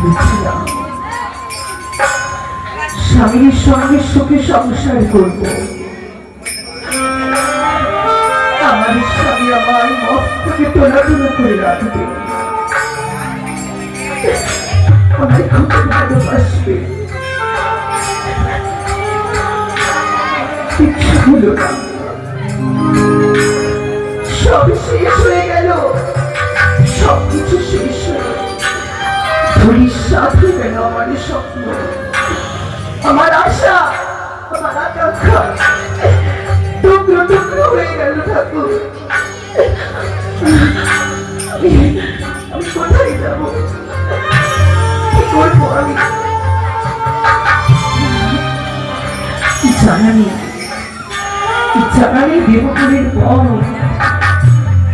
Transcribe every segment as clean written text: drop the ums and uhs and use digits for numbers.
ভেবেছিলাম স্বামীর সঙ্গে সুখে সংসার করব। আমার স্বামী আমার মস্তকে তোলাতুলা করে রাখবে, আমায় খুব ভালোবাসবে। ইচ্ছা হলো না, সব শেষ হয়ে গেল, সবকিছু শেষ হলো। ধরির সাথে গেল আমার স্বপ্ন, আমার আশা, আমার আকাঙ্ক্ষা টুকরো টুকরো হয়ে গেল। ঠাকুর, আমি কোথায় যাবো, কি করবো আমি জানানি জানানি দেবপুরের বন।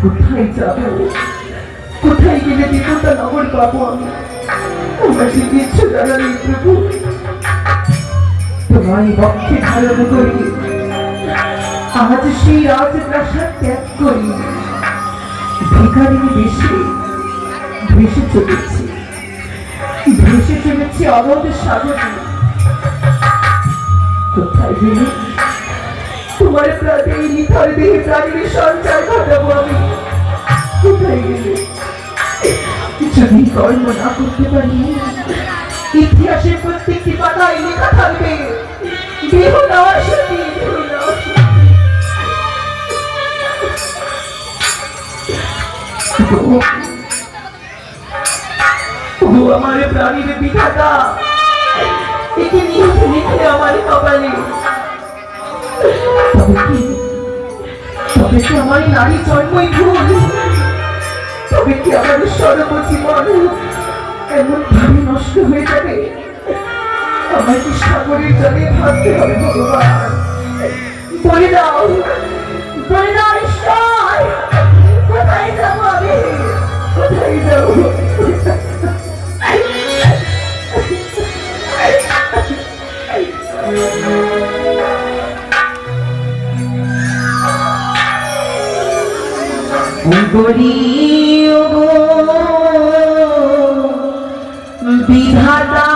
কোথায় যাবো, কোথায় গেলে দেবতা নগর পাবো আমি? আমার ঠিক ইচ্ছে জানানি প্রভু, তোমায় বক্ষে ধারণ করি আজ সেই রাজপ্রাসাদ ত্যাগ করি। ভিখারিনী বেশে ভেসে চলেছি অবধ সাগরে। কোথায় গেলে তোমার প্রাণে নিথর দেহে প্রাণীর সঞ্চার ঘটাবো আমি? কোথায় গেলে যদি কর্ম না করতে পারি, ইতিহাসের প্রত্যেকটি পাতায় লেখা থাকবে দেহ নেওয়ার সাথে আমার প্রাণীর বিধাতা একে নিহত লিখে আমার কপালে। তবে কি আমার নারী জন্মই ভুল? তবে কি আমার সর্বজীবন এমন ভাবে নষ্ট হয়ে যাবে? আমার কি সাগরের জলে ভাবতে হবে? ভগবান বলে দাও, বলে দাও ঈশ্বর, কোথায় যাবো আমি, কোথায় যাবো? বিধাতা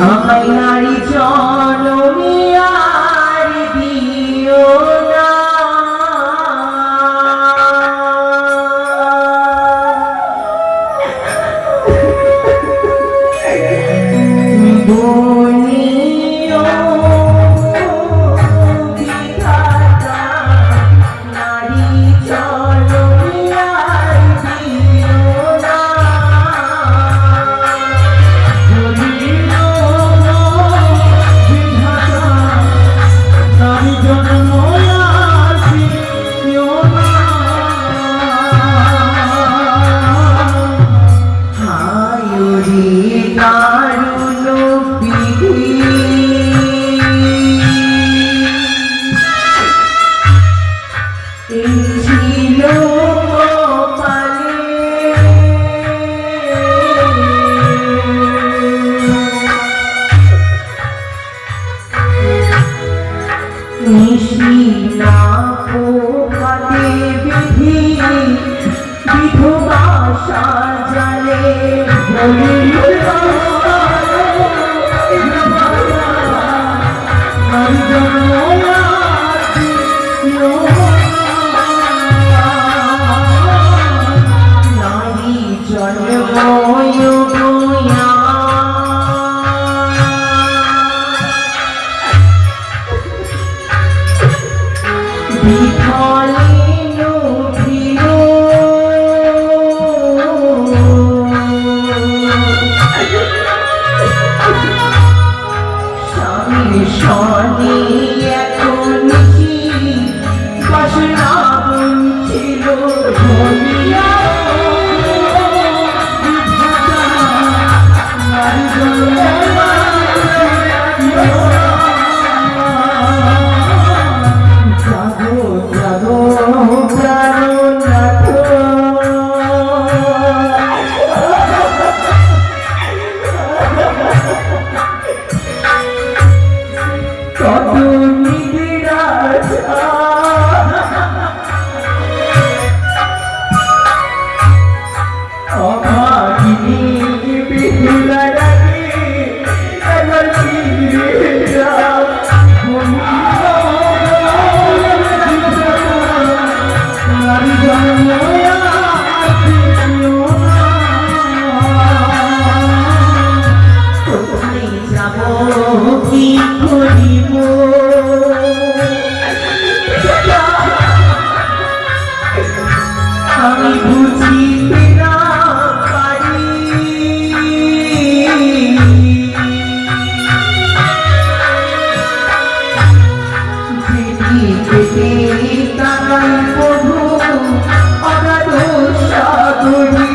আমায় নারী জননী আর দিও না, বলিও বিধাতা নারী জননী আর দিও না। কত নিরাশ অভাগিনী বিহুলা রাগে একবার ফিরে যাও কি করিব আমি বুঝিতে না পারি যেদিকে তাকাই প্রভু অগাধ সাগরে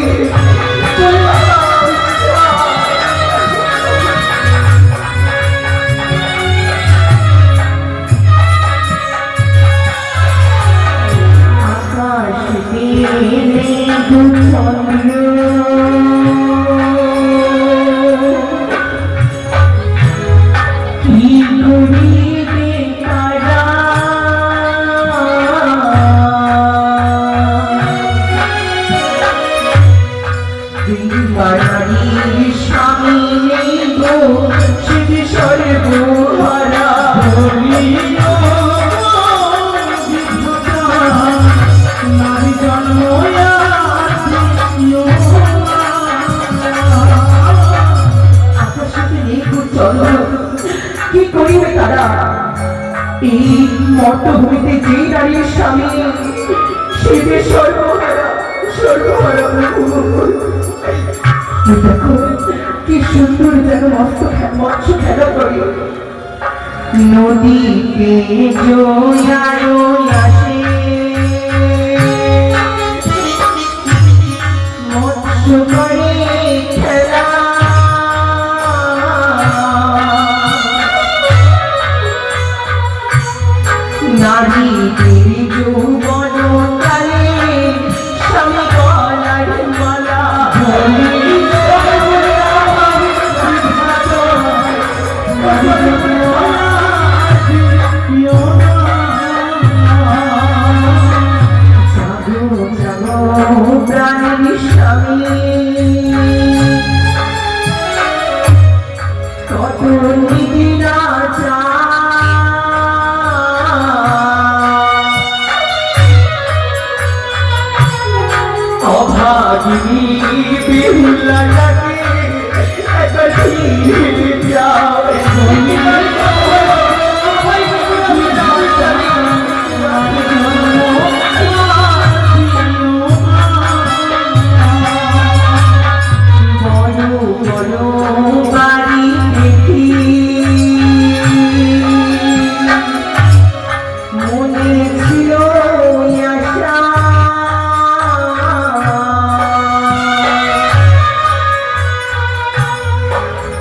স্বামী গো সে সর্বহারা নারী জন্ম কি করিবে তারা এই মর্তভূমিতে যেই নারীর স্বামী সে যে সর্বহারা সর্বহারা দেখো কি সুন্দর যেন মৎস্য খেলা করে নদীতে জোয়ারো আসে মৎস্য করে খেলা নারীদের যৌবন কালে স্বামী গলার মালা প্রাণীর স্বামী কত নিদিরা অভাগিনী বিহুলা লাগে একবার ফিরে যাও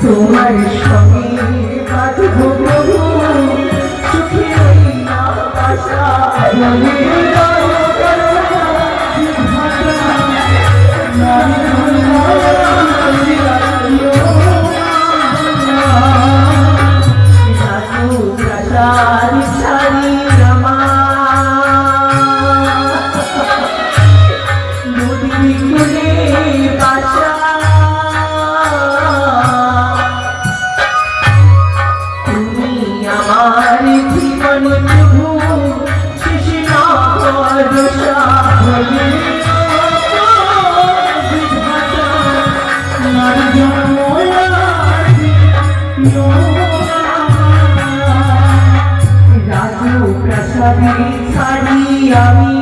তোমার সঙ্গে বাঁধব প্রভু সুখী হই না আশা ছাড়ি রামা নদী কুলে বাসা তুমি আমার জীবন প্রভু শেষ না ভরসা রাজু প্রাসাদে ছাড়ি আমি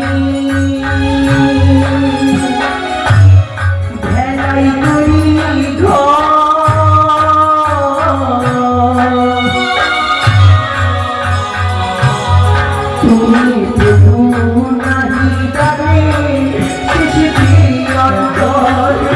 ভেলাই করি তুমি প্রভু নাহি ডাকে শিশিটি অন্তর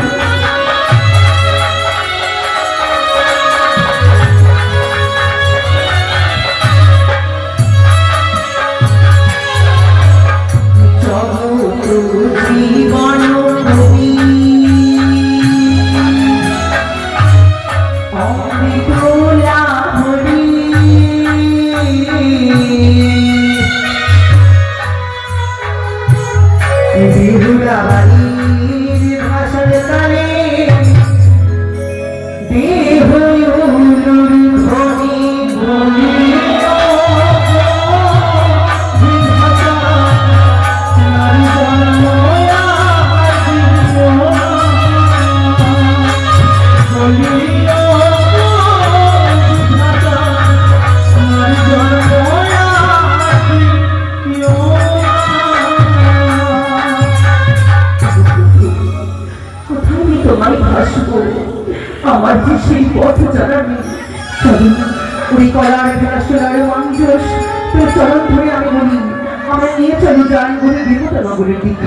কলার ফেরাসলার মঞ্জস তোর চরণ ধরে আমি বলি আমার নিয়ে চলে যান বলে বিপদ নগরের দিকে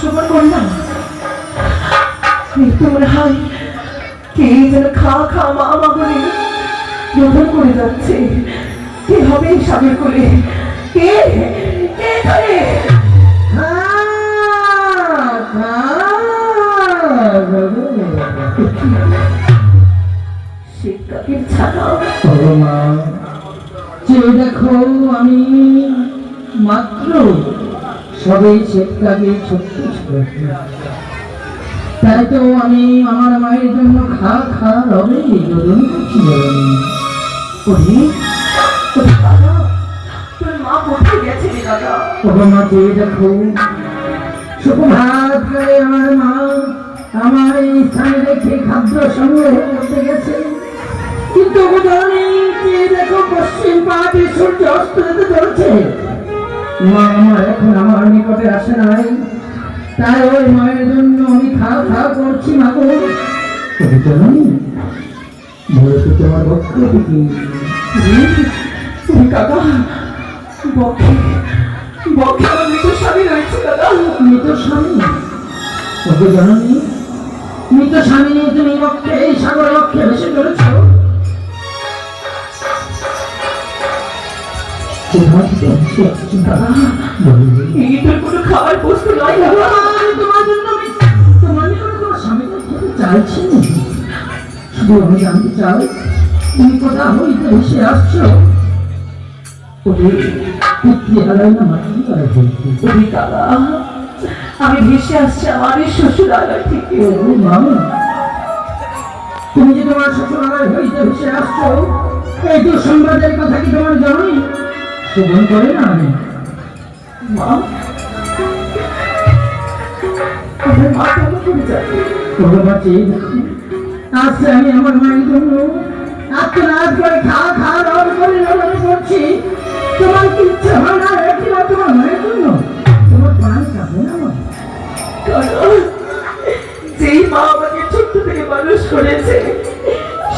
সবার করলাম তোমরা হাই কে যেন খা খা মা মা বলে রোধন করে যাচ্ছে কে হবে এই সাগর কোলে কে কে করে শিক্ষকের ছাড়া চেয়ে দেখো আমি মাত্র সবে শ্বেতকাকে ছোট্ট ছোট তাই তো আমি আমার মায়ের জন্য খা খা রবে রোদন করছি ওরে ওরে দাদা তোর মা কোথায় গেছে রে দাদা ওগো মা চেয়ে দেখো সুপ্রভাত করে আমার মা আমার এই স্থানে রেখে খাদ্য সংগ্রহ করতে গেছে কিন্তু ওগো জননী চেয়ে দেখো পশ্চিম পাটে সূর্য অস্ত যেতে চলছে মা আমার এখন আমার নিকটে আসে নাই তাই ওই মায়ের জন্য আমি খা খা করছি মা গো ওগো জননী বলতো তোমার ভক্ত কি তুমি দাদা বকে বকে আমার মৃত স্বামী রয়েছে দাদা মৃত স্বামী ওগো জননী মৃত স্বামী নিয়ে তুমি বক্ষে এই সাগর লক্ষ্যে ভেসে চলেছ এই তোর কোনো খাবার বস্তু নয় দাদা তোমার জন্য আমি তোমার নিকট কোনো স্বামী খেতে চাইছি না শুধু আমি জানতে চাই তুমি কোথা হইতে ভেসে আসছো ওদের পিতৃ হারাই না মাটি করে বলছি ওরে দাদা আমি ভেসে আসছি আমার এই শ্বশুরালয় থেকে ও মামা তুমি যে তোমার শ্বশুরালয় হইতে ভেসে আসছো এই তো সংবাদের কথা কি তোমার জানোই শোভন করে না আমি মা আমার মা কেমন করে যাবে ওগো বাচ্চা দেখো আজকে আমি আমার মায়ের জন্য আত্মনাদ করে খা খা রব করে রব করছি তোমার কি ইচ্ছে হয় না একবার তোমার মায়ের জন্য তোমার প্রাণ কাঁপে না আমার কারণ যেই মা আমাকে ছোট্ট থেকে মানুষ করেছে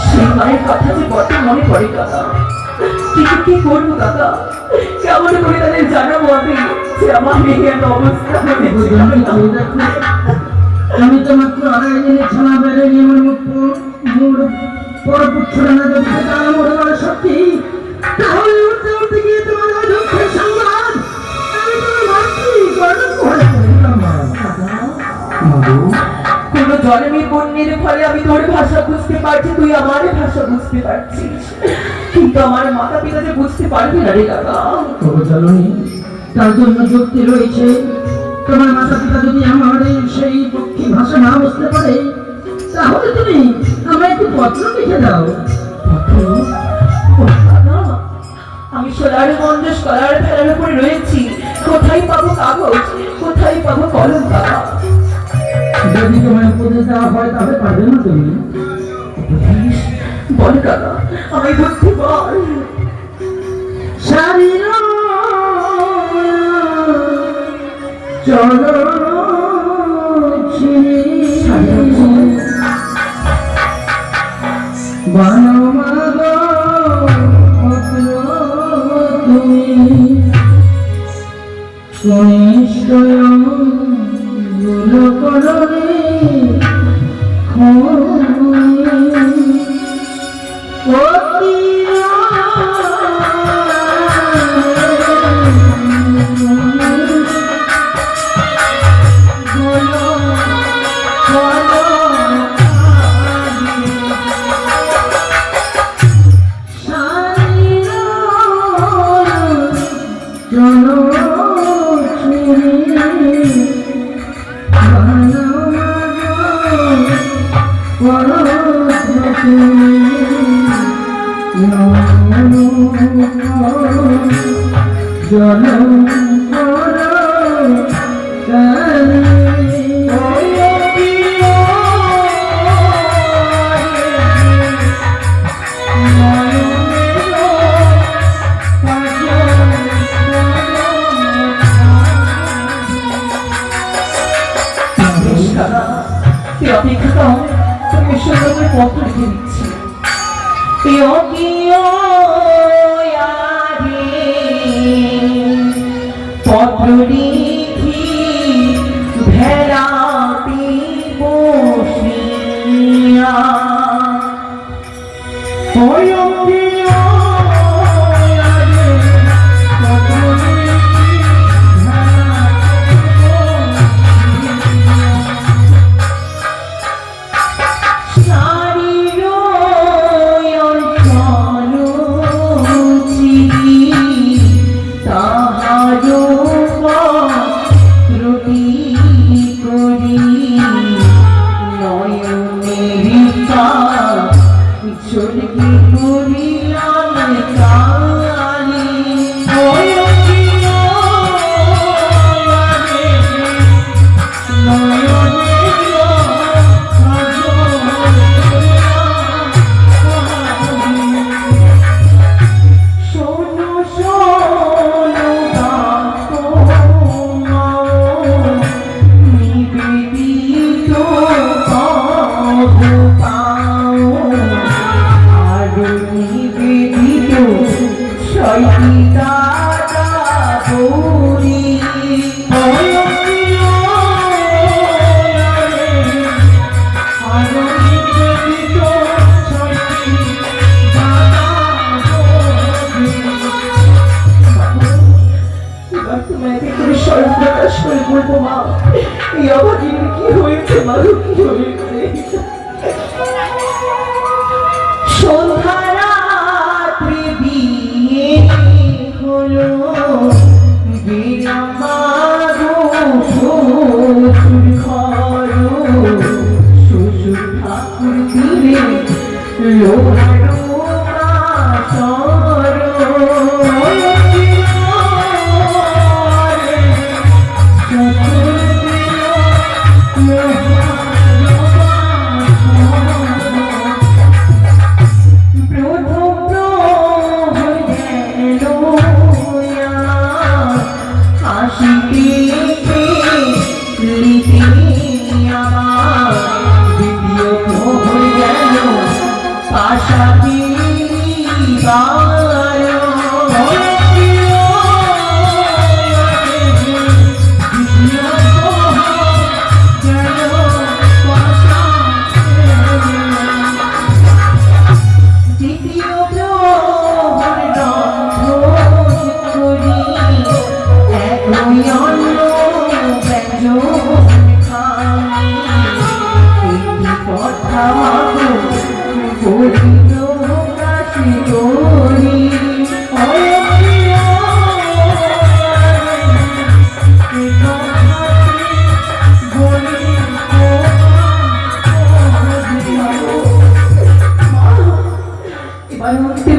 সেই মায়ের কথা যে বড় মনে পড়ে দাদা কিন্তু কি করবো দাদা কেমন করে তাদের জানাবো আমি যে আমার মেয়ের অবস্থা হয়েছে আমি তো মাত্র আড়াই দিনে ছানা বেড়ে নিয়ে আমার মুখ পরপুচ্ছ না যদি তারা মনে করে সত্যি তাহলে উঠতে উঠতে গিয়ে তোমার দুঃখের সংবাদ আমি তোমার মাতৃ গর্ব করে বললাম কোন জন্মে পুণ্যের ফলে আমি তোর ভাষা বুঝতে পারছি তুই আমার ভাষা বুঝতে পারছিস কিন্তু আমার মাতা পিতা যে বুঝতে পারবে না রে দাদা জননী তার জন্য যুক্তি রয়েছে তোমার মাতা পিতা যদি আমার সেই পক্ষী ভাষা না বুঝতে পারে তাহলে তুমি আমায় একটু পত্র লিখে দাও পত্র? ও দাদা, আমি সোলার মঞ্জস কলার ফেলার উপরে রয়েছি কোথায় পাবো কাগজ কোথায় পাবো কলম দাদা যদি তোমার উপদেশ দেওয়া হয় তাহলে পারবে না তুমি উপদেশ? বল দাদা আমি বুদ্ধি বল শারীর চলো বানমাগো তুমি নিশ্চয় গুলো করলে পত্র লিখি ভেড়াতে বসিয়া সর্বনাশ করে বলবো মা, এই অভাগীর কি হয়েছে মা, কি হয়েছে? সন্ধ্যারাত্রি বিয়ে হলো শ্বশুর ঘর, শ্বশুর ঠাকুর দিলে লোহারো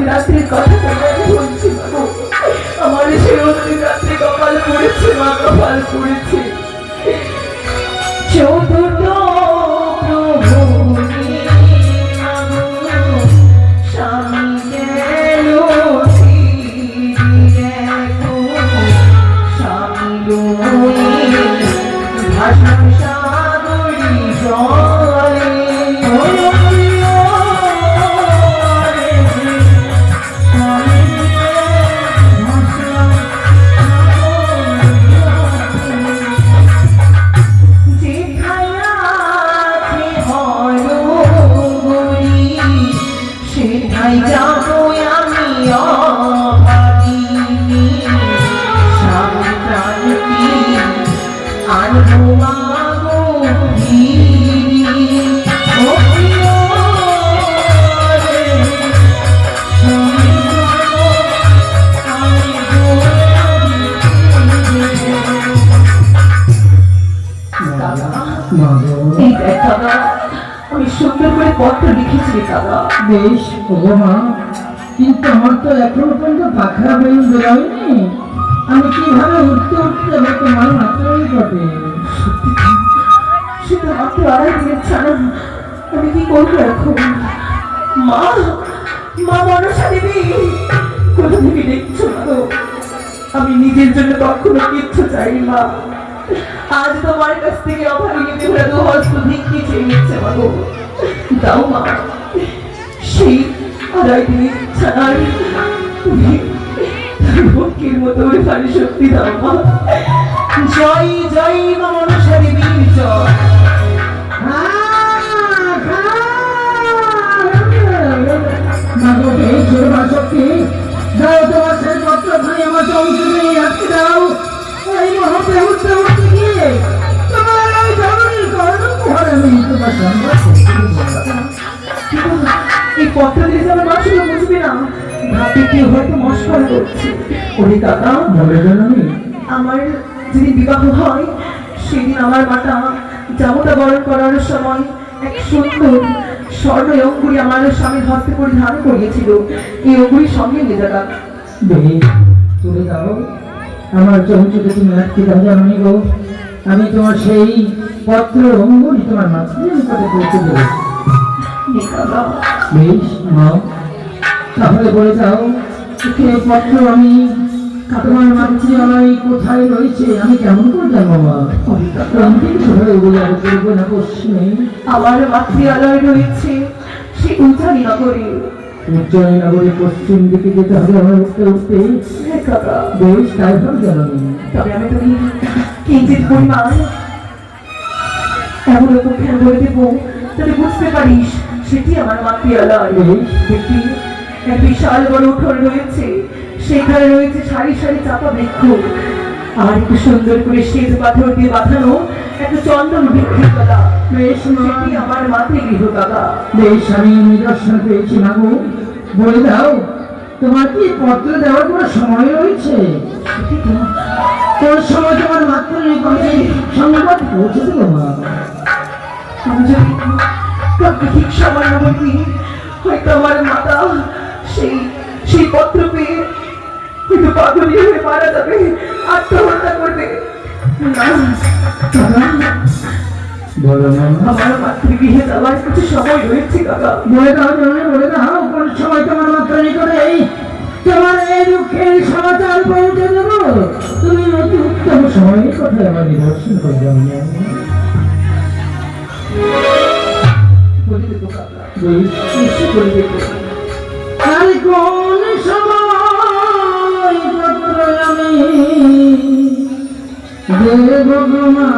রাত্রির কথা বলছি আমার সেই অন্তিম রাত্রি কপাল পড়েছে মা, কপাল পড়েছে। চতুর্থ স্বামী গেল স্বামী ভাষণ সাগরী জলে আমি সুন্দর করে পত্র লিখেছি দাদা। বেশ মা, কিন্তু আমার তো এখনো পর্যন্ত পাখা বেল বেরোয়নি, আমি কিভাবে উঠতে উঠতে হবে তোমার মাত্রই ঘটে। সেটা মাত্র 2.5 দিনের ছাড়া আমি কি করবো এখন? মা, মা মনসা দেবী, কোথা থেকে দেখছো তো? আমি নিজের জন্য কখনো কিচ্ছু চাই মা। আজ তোমার কাছ থেকে অভাগী দেবরা 2 হস্ত ভিক্ষে চেয়েছে মা গো, দাও মা। সেই আড়াই দিন ছাড়াই তুমি ভক্তির মতো ওই ভারী শক্তি দাও মা। জয় জয় মা মনসারী বীর জয়। এই পত্র দিয়ে যে আমার মা শুধু বুঝবে না, ভাবি কেউ হয়তো মস্করা করছে। ওরে কাকা, আমার যেদিন বিবাহ হয় সেদিন আমার মাতা জামতা বরণ করার সময় এক সুন্দর স্বর্ণ অঙ্গুরি আমার স্বামীর হস্তে পরিধান করিয়েছিল। এই অঙ্গুরির সঙ্গে নিয়ে যাকা চলে যাও, আমার চৌচুকে তুমি রাখতে জানি গো। আমি তোমার সেই পত্র অঙ্গুরি তোমার মাথায় নিকটে পৌঁছে দেবো। বেশ মা, তাহলে বলে যাও এই পত্র আমি তোমার মাতৃলয় কোথায় রয়েছে আমি কেমন করে জানবো মা? আমার মাতৃলয় রয়েছে সে উজ্জয়িনী নগরে। উজ্জয়িনী নগরে পশ্চিম দিকে যেতে হবে আমার উঠতে উঠতে। বেশ তাই হোক জানি, তবে আমি তুমি কিঞ্চিত পরিমাণ এমন রকম খেয়াল করে দেবো যাতে বুঝতে পারিস সেটি আমার মাতৃলয়। দেখবি এক বিশাল বড় উঠোন রয়েছে, সেখানে রয়েছে সারি সারি চাপা বৃক্ষ, আর একটু সুন্দর করে শ্বেত পাথর দিয়ে বাঁধানো একটা চন্দন বৃক্ষের তলা। বেশ সেটি আমার মাতৃগৃহ কাকা। বেশ আমি নিদর্শন পেয়েছি মাগো। বলে দাও তোমার কি পত্র দেওয়ার কোনো সময় রয়েছে? তোর সময় তোমার মাতৃ সংবাদ পৌঁছে দেব মা। আমি যদি কাউকে ঠিক সময় না বলি, হয়তো আমার মাতা সেই পত্র পেয়ে হয়তো পাগল হয়ে মারা যাবে, আত্মহত্যা করবে। আমার মাতৃগৃহে যাওয়ার কিছু সময় রয়েছে কাকা। বলে দাও বলে দাও কোন সময় তোমার মাতৃ করে তোমার এই দুঃখের সমাচার পৌঁছে দেব। তুমি অতি উত্তম সময়ের কথা আমার নিদর্শন করে যাও। বলে দেবো কাকা, বেশ নিশ্চয় বলে দেবো। আর কোন সময় পত্র আমি দেব মা,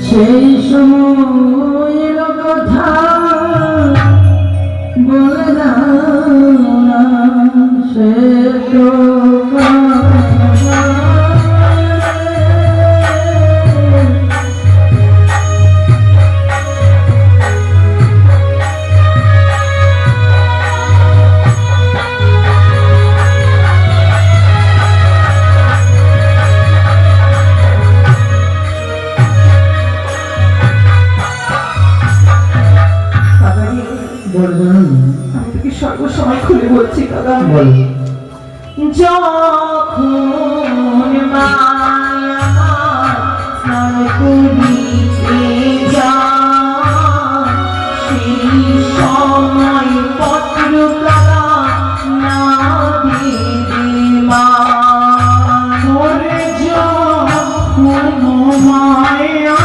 সেই সময়ের কথা বলে দাও না, সে তো আমি তোকে সর্বসময় খুলে বলছি কাকা। যখন মায়া স্নান করিতে যায়, সেই সময় পত্র কাকা না দিবে মা। ওরে যখন মায়া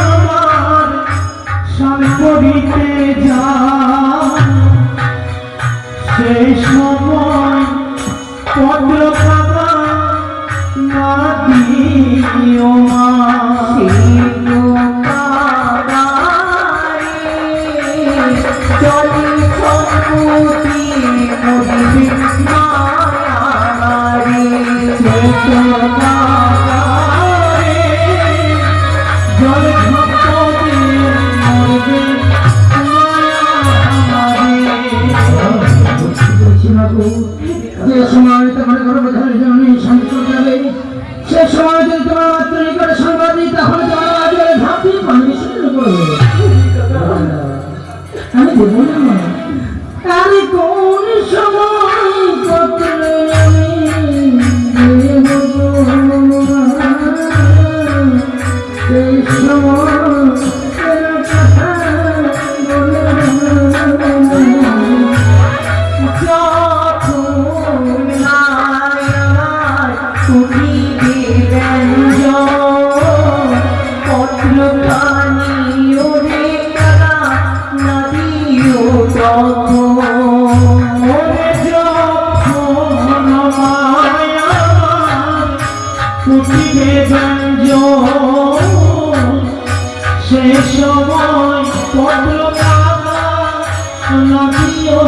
স্নান করিতে যায়, সেই সময় পত্র কাকা না দিও মা। জল সম্পত্তি মরিবে মায়ারে, জল সম্পত্তি মরিবে যে সময় তোমার গর্ভধারী জননী সংকট যাবে, সে সময় যদি তোমার মাত্র নিকটে সংবাদ দিই, তাহলে তোমার আজকে ঝাঁপিয়ে পানি শুরু করবে। আমি দেবো না মা। আরে কোন সময় পত্র আমি দেব মা, সেই সময় পত্র সে সময় পদ্ম লাগিও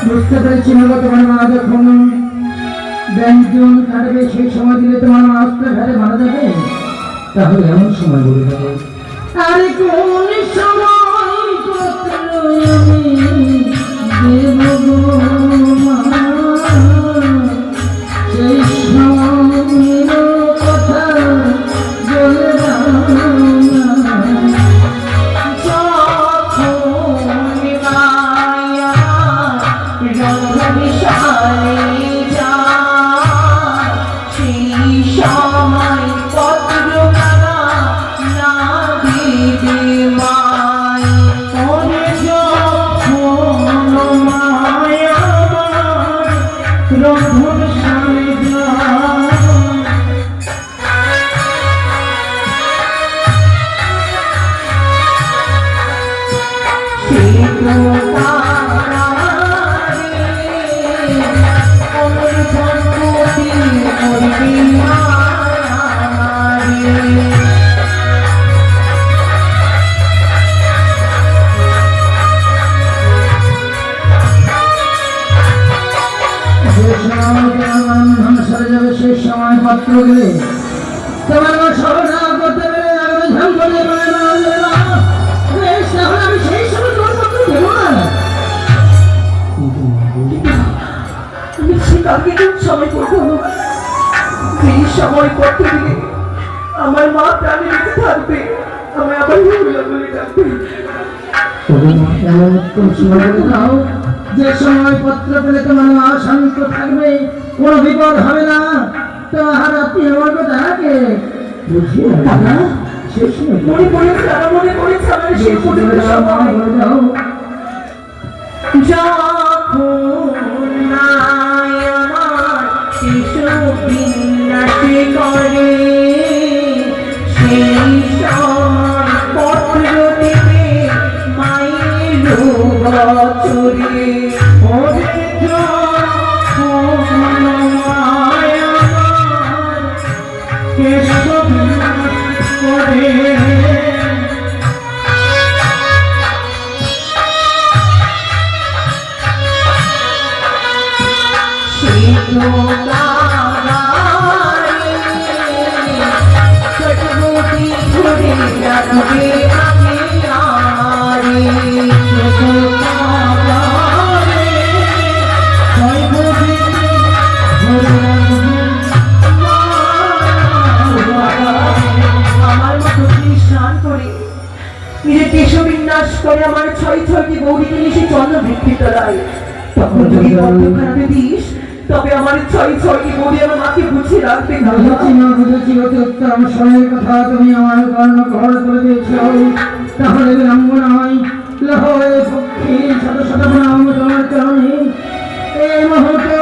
বুঝতে পেরেছি না তোমার মা যখন ব্যঞ্জন কাটবে সেই সময় দিলে তোমার মা অস্ত্র ঘাটে মারা যাবে, তাহলে এমন সময় বলে দেবো আরে কোন সময় সেই সময়ের কথা বলে সেই সময় পত্র গেলে তোমার মা সরনা করতে পেরে ঝাম করে আমি সেই সময় তোমার পত্র দেব না। আমি সে কাকে সময় করবো যেই সময় পত্র দিলে আমার মা প্রাণে বেঁচে থাকবে, আমি আবার বলে ডাকবে। এমন উত্তম সময় বলে দাও যে সময় পত্র পেলে তোমার মা শান্ত থাকবে, কোনো বিপদ হবে না। তোমার আপনি আমার কথা আগে বুঝিয়ে শেষ মনে পড়েছে মনে পড়েছে আমার সেই পর্যন্ত সময় বলে দাও যখন নাই আমার শিশু বিন্যাসে করে সেই সময় পত্র দিতে মায়ের বছরে নিজের কেশবিন্যাস করে আমার ছয় ছয়টি গৌরীকে নিয়ে সে চন্দ্র বৃত্তি তলায় তখন যদি পত্রখানাতে দিস তবে আমার ছয় ছয়টি গৌরী আমার মাকে বুঝিয়ে রাখবে না। বুঝেছি অতি উত্তম সময়ের কথা তুমি আমার কর্ণ গ্রহণ করে দিয়েছ, তাহলে বিলম্বন হয় লহরে পক্ষী শত শত নাম তোমার চরণে এই মুহূর্তে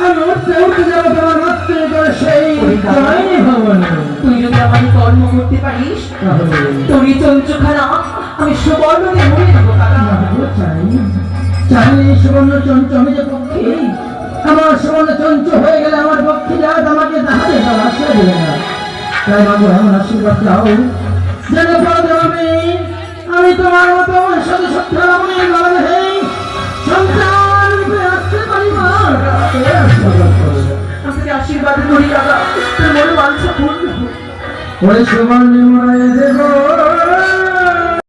আমি উঠতে উঠতে যাবো তোমার মাতৃ করে সেই জয় ভবনে। তুই যদি আমার কর্ম করতে পারিস তোর এই চঞ্চখানা আমি সুবর্ণ দিয়ে মনে দেবো কাকা। চাই সুবর্ণ চঞ্চলে যে পক্ষী আমার সুবর্ণ চঞ্চ হয়ে গেলে আমার পক্ষী যাত আমাকে তাহলে তার আশ্রয় দেবে না। তাই বাবু এমন আশীর্বাদ দাও যেন আমি তোমার মতো সাথে সত্য আমি লড়াই সন্তান রূপে আসতে পারি মা। আমাকে আশীর্বাদ করি কাকা, তোর মনে মানসা পূর্ণ ওই সুবর্ণ মনে দেব